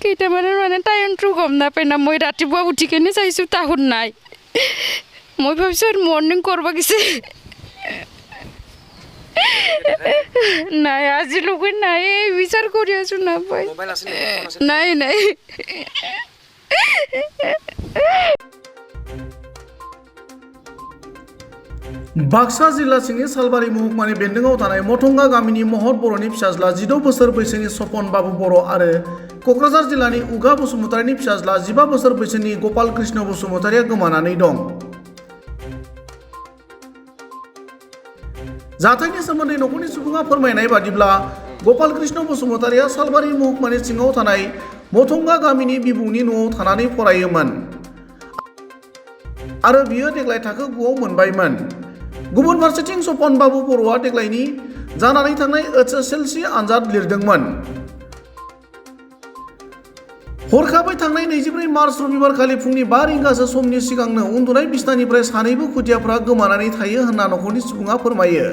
কেইটামানৰ মানে টাইমটো গম নাপাই না মই ৰাতিপুৱা উঠি কেনে চাইছোঁ তাহোন নাই মই ভাবিছোঁ আৰু মৰ্ণিং কৰিব গৈছে নাই আজিলৈকে নাই বিচাৰ কৰি আছোঁ নাপাই নাই নাই बाक्सा जिल्ला सिंनि सालबारि महकुमानि बेन्दोंआव थानाय मथंगा गामिनि महर बर'नि फिसाज्ला 16 बोसोर बैसोनि सपन बाबु बर' आरो क'क्राझार जिल्लानि उगा बसुमतारिनि फिसाज्ला 15 बोसोर बैसोनि गपाल कृष्ण बसुमतारिया गोमानानै दं। जाथायनि सोमोन्दै नखरनि सुबुङा फोरमायनाय बादिब्ला गपाल कृष्ण बसुमतारिया सालबारि महकुमानि सिङाव थानाय मथंगा गामिनि बिबौनि न'आव थानानै फरायोमोन आरो बियो देग्लाय थाखो 9आव मोनबायमोन। गुबुन फारसेथिं सपन बाबु बर'आ देग्लायनि जानानै थांनाय HSLC आनजाद लिरदोंमोन। हरखाबै थांनाय 24 मार्च रबिबारखालि फुंनि 5 रिंगासो समनि सिगांनो उन्दुनाय बिसनानिफ्राय सानैबो खुदियाफोरा गोमानानै थायो होनना नखरनि सुबुङा फोरमायो।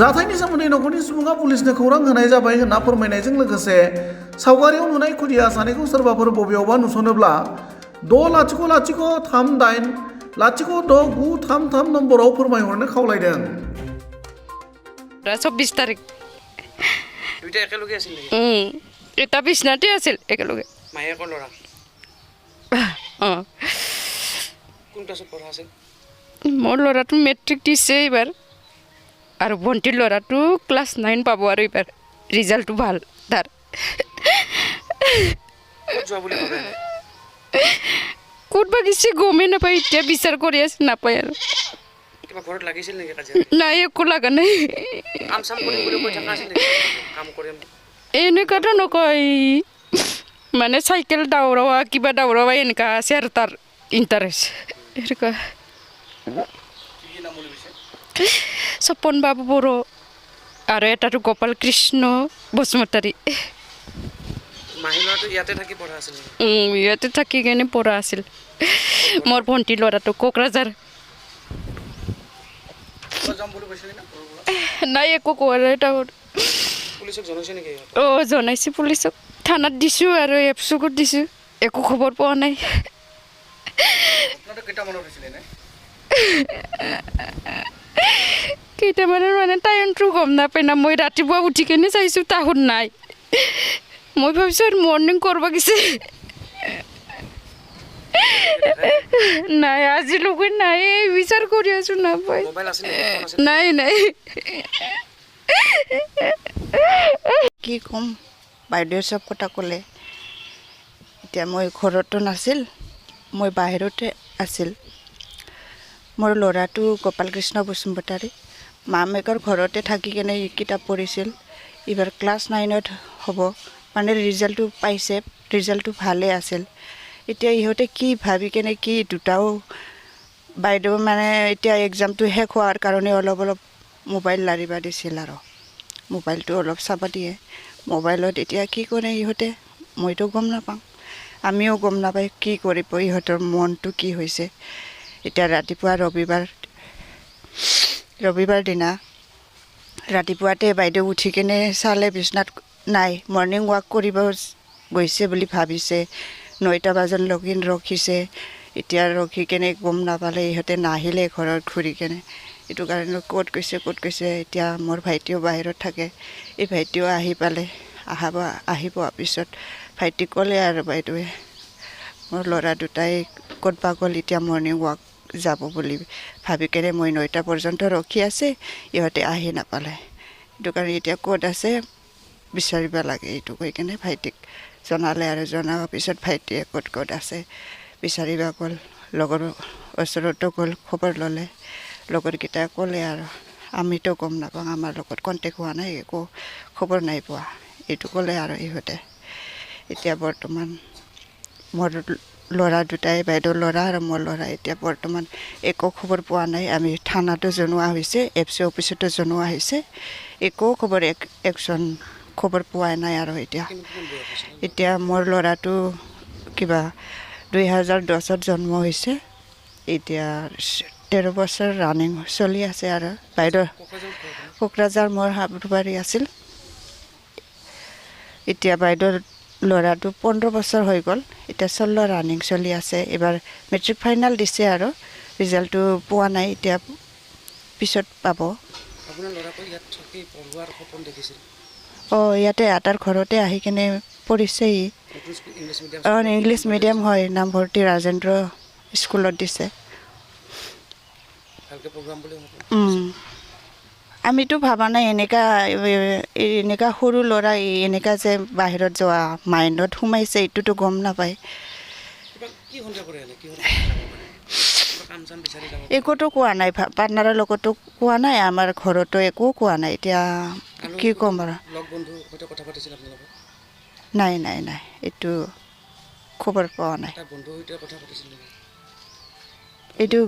जाथायनि सोमोन्दै नखरनि सुबुङा पुलिसनो खौरां होनाय जाबाय होनना फोरमायनायजों लोगोसे सावगारियाव नुनाय खुदिया सानैखौ सोरबाफोर बबेयावबा नुसनोब्ला 6008069333 नम्बराव फोरमायहरनो खावलायदों। 24 तारिख দুইটা একেলগে আছিল নেকি? এটা বিছনাতে আছিল একেলগে। মায়েকৰ ল'ৰা কোন ক্লাছত পঢ়া আছিল? মোৰ ল'ৰাটো মেট্ৰিক দিছে এইবাৰ আৰু ভণ্টিৰ ল'ৰাটো ক্লাছ 9 পাব আৰু এইবাৰ ৰিজাল্টটো ভাল তাৰ। ক'ত যোৱা বুলি ভাবে? ক'ত বা গেছি গমেই নাপায় এতিয়া বিচাৰ কৰি আছে নাপায় আৰু। কিবা ঘৰত লাগিছিল নেকি কাজিয়া? নাই একো লগা নাই। কাম চাম কৰিম বুলি কৈ থকা আছিল নেকি? কাম কৰিম এনেকুৱাতো নকয় মানে চাইকেল দাউৰাৱা কিবা দাউৰাৱা এনেকুৱা আছে আৰু তাৰ ইণ্টাৰেষ্ট এনেকুৱা। সপন বাবু বড়ো আৰু এটাটো গোপাল কৃষ্ণ বসুমতাৰী। মাহিলাটো ইয়াতে থাকি পঢ়া আছিল নেকি? ইয়াতে থাকি কেনে পঢ়া আছিল। মোৰ ভণ্টিৰ ল'ৰাটো কোকৰাঝাৰ। যাম বুলি কৈছিল না? নাই একো কোৱা নাই তাহোন। পুলিচক জনাইছে নেকি? জনাইছোঁ পুলিচক, থানাত দিছোঁ আৰু এপচুকত দিছোঁ, একো খবৰ পোৱা নাই। কেইটামানৰ মানে টাইমটো গম নাপাই না মই ৰাতিপুৱা উঠি কেনে চাইছোঁ তাহোন নাই মই ভাবিছোঁ আৰু মৰ্ণিং কৰিব গৈছে নাই আজিলৈকে নাই বিচাৰ কৰি আছোঁ নাপাই নাই নাই। কি ক'ম বাইদেৱে চব কথা ক'লে। এতিয়া মই ঘৰতো নাছিল, মই বাহিৰতে আছিল। মোৰ ল'ৰাটো গোপাল কৃষ্ণ বসুমতাৰী মামেকৰ ঘৰতে থাকি কেনে কিতাপ পঢ়িছিল। এইবাৰ ক্লাছ 9ত হ'ব মানে ৰিজাল্টটো পাইছে, ৰিজাল্টটো ভালেই আছিল। এতিয়া ইহঁতে কি ভাবি কেনে কি দুটাও বাইদেউ মানে এতিয়া এক্সামটো শেষ হোৱাৰ কাৰণে অলপ মোবাইল লাৰিব দিছিল আৰু মোবাইলটো অলপ চাব দিয়ে। মোবাইলত এতিয়া কি কৰে ইহঁতে মইতো গম নাপাওঁ, আমিও গম নাপায় কি কৰিব ইহঁতৰ মনটো কি হৈছে। এতিয়া ৰাতিপুৱা ৰবিবাৰ দিনা ৰাতিপুৱাতে বাইদেউ উঠি কেনে চালে বিচনাত নাই। মৰ্ণিং ৱাক কৰিব গৈছে বুলি ভাবিছে, 9টা বজালৈকে ৰখিছে। এতিয়া ৰখি কেনে গম নাপালে ইহঁতে নাহিলে ঘৰত ঘূৰি কেনে। এইটো কাৰণে ক'ত গৈছে এতিয়া মোৰ ভাইটিও বাহিৰত থাকে। এই ভাইটিও আহি পালে, আহিব পিছত ভাইটি ক'লে আৰু বাইদেৱে মোৰ ল'ৰা দুটাই ক'তবা গ'ল, এতিয়া মৰ্ণিং ৱাক যাব বুলি ভাবি কেনে মই 9টা পৰ্যন্ত ৰখি আছে, ইহঁতে আহি নাপালে। সেইটো কাৰণে এতিয়া ক'ত আছে বিচাৰিব লাগে এইটো কৈ কেনে ভাইটিক জনালে আৰু জনাৰ পিছত ভাইটিয়ে ক'ত আছে বিচাৰিব গ'ল। লগৰ ওচৰতো গ'ল, খবৰ ল'লে। লগৰকেইটাই ক'লে আৰু আমিতো গম নাপাওঁ, আমাৰ লগত কণ্টেক্ট হোৱা নাই, একো খবৰ নাই পোৱা এইটো ক'লে আৰু ইহঁতে। এতিয়া বৰ্তমান মোৰ ল'ৰা দুটাই, বাইদেউৰ ল'ৰা আৰু মোৰ ল'ৰা, এতিয়া বৰ্তমান একো খবৰ পোৱা নাই। আমি থানাতো জনোৱা হৈছে, এফচি অফিচতো জনোৱা হৈছে, একো খবৰ একশ্যন খবৰ পোৱা নাই। আৰু এতিয়া মোৰ ল'ৰাটো কিবা 2010ত জন্ম হৈছে, এতিয়া 13 বছৰ ৰানিং চলি আছে। আৰু বাইদেউ কোকৰাঝাৰ মোৰ হাবুবাৰী আছিল। এতিয়া বাইদেউৰ ল'ৰাটো 15 বছৰ হৈ গ'ল এতিয়া 16 ৰানিং চলি আছে এবাৰ মেট্ৰিক ফাইনেল দিছে আৰু ৰিজাল্টটো পোৱা নাই এতিয়া পিছত পাব আপোনাৰ ল'ৰাটো ইয়াত থাকি পঢ়োৱাৰ সপোন দেখিছিল ইয়াতে আটাৰ ঘৰতে আহি কিনে পঢ়িছে ই ইংলিছ মিডিয়াম ইংলিছ মিডিয়াম হয় নামভৰ্তি ৰাজেন্দ্ৰ স্কুলত দিছে ভালকৈ প্ৰগ্ৰাম বুলি ভাবোঁ আমিতো ভাবা নাই এনেকা সৰু ল'ৰা এনেকা যে বাহিৰত যোৱা মাইণ্ডত সোমাইছে এইটোতো গম নাপায় কি সন্দেহ কৰে কি কাম চাম বিচাৰি যাব একোতো কোৱা নাই পাৰ্টনাৰৰ লগতো কোৱা নাই আমাৰ ঘৰতো একো কোৱা নাই এতিয়া কি ক'ম আৰু লগ বন্ধুৰ সৈতে কথা পাতিছিল আপোনালোকে নাই নাই নাই এইটো খবৰ পোৱা নাই তাৰ বন্ধুৰ সৈতে কথা পাতিছিল নেকি এইটো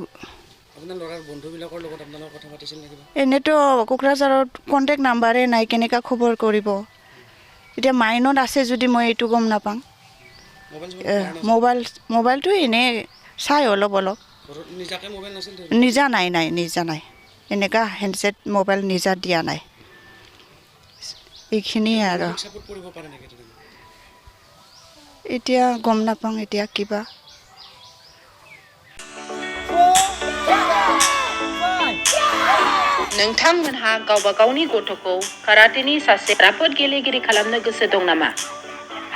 আপোনাৰ ল'ৰাৰ বন্ধুবিলাকৰ লগত আপোনালোকে কথা পাতিছিল নেকি এনেতো কোকৰাঝাৰত কণ্টেক্ট নাম্বাৰে নাই কেনেকুৱা খবৰ কৰিব এতিয়া মাইনত আছে যদি মই এইটো গম নাপাওঁ মোবাইলটো এনেই চাই অলপ নিজাকৈ মোবাইল নাছিল নিজা নাই এনেকুৱা হেণ্ডছেট মোবাইল নিজা দিয়া নাই এইখিনিয়ে আৰু ছাপোৰ্ট কৰিব পাৰে নেকি এতিয়া গম নাপাওঁ এতিয়া কিবা नोंथांमोनहा गावबा गावनि गथ'खौ काराटेनि सासे राफोद गेलेगिरि खालामनो गोसो दं नामा?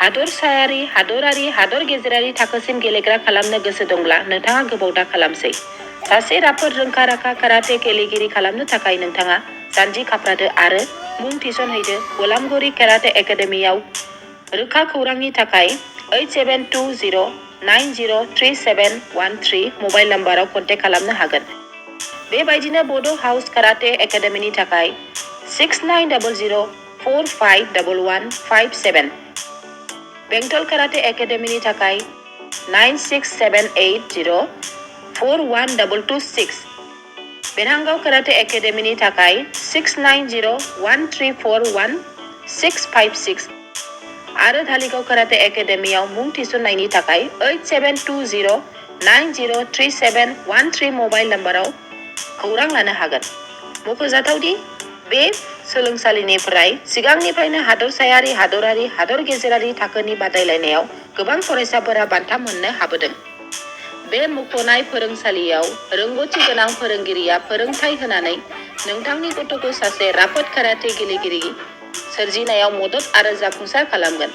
हादरसायारि, हादरारि, हादर गेजेरारि थाखोसिम गेलेग्रा खालामनो गोसो दंब्ला नोंथाङा गोबाव दा खालामसै। सासे राफोद रोंखा-राखा काराटे गेलेगिरि खालामनो थाखाय नोंथाङा जानजि खाफ्रादो आरो मुं थिसनहैदो गलामगुरि काराटे एकाडेमियाव। रोखा खौरांनि थाखाय 8720903713 मबाइल नाम्बाराव कन्टेक्ट खालामनो हागोन। बेबायदिनो बड' हाउस काराटे एकाडेमिनि थाखाय 6900451157 बेंटल काराटे एकाडेमिनि थाखाय 9678041226 बेरहांगाव काराटे एकाडेमिनि थाखाय 6901341656 आरो धालिगाव काराटे एकाडेमियाव मुं थिसननायनि थाखाय 8720903713 मबाइल नाम्बाराव खौरां लानो हागोन। मख'जाथावदि बे सोलोंसालिनिफ्राय सिगांनिफ्रायनो हादरसायारि, हादरारि, हादर गेजेरारि थाखोनि बादायलायनायाव गोबां फरायसाफोरा बान्था मोननो हाबोदों। बे मुंख'नाय फोरोंसालियाव रोंग'थि गोनां फोरोंगिरिया फोरोंथाय होनानै नोंथांनि गथ'खौ सासे राफोद काराटे गेलेगिरि सोरजिनायाव मदद आरो जाफुंसार खालामगोन।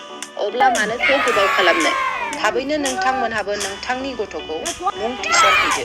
अब्ला मानोथो गोबाव खालामनो? थाबैनो नोंथांमोनहाबो नोंथांनि गथ'खौ मुं थिसनहैदो।